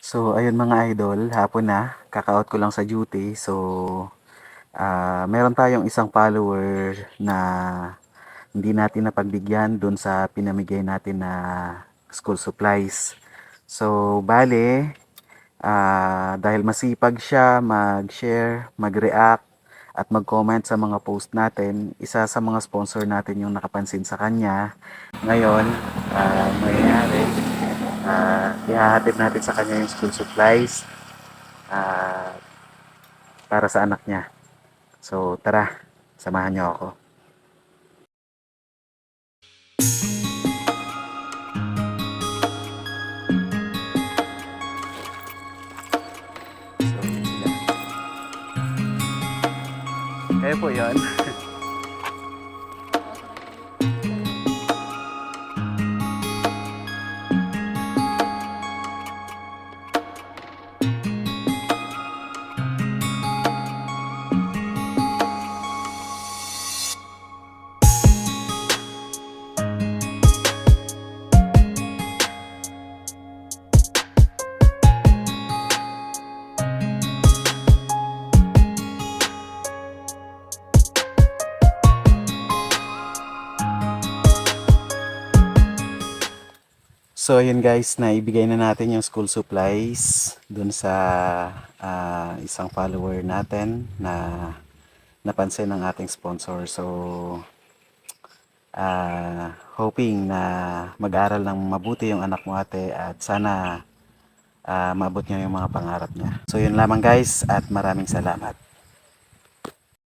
So, ayun mga idol, hapon na, kaka-out ko lang sa duty. So, meron tayong isang follower na hindi natin napagbigyan dun sa pinamigay natin na school supplies. So, bale, dahil masipag siya mag-share, mag-react, at mag-comment sa mga post natin, isa sa mga sponsor natin yung nakapansin sa kanya. Ngayon, mangyayari, ihahatid natin sa kanya yung school supplies ah, para sa anak niya. So, tara, samahan niyo ako. So, yun sila. Kayo po yun. So, yun guys, naibigay na natin yung school supplies dun sa isang follower natin na napansin ng ating sponsor. So, hoping na mag-aral ng mabuti yung anak mo ate at sana maabot niyo yung mga pangarap niya. So, yun lamang guys at maraming salamat.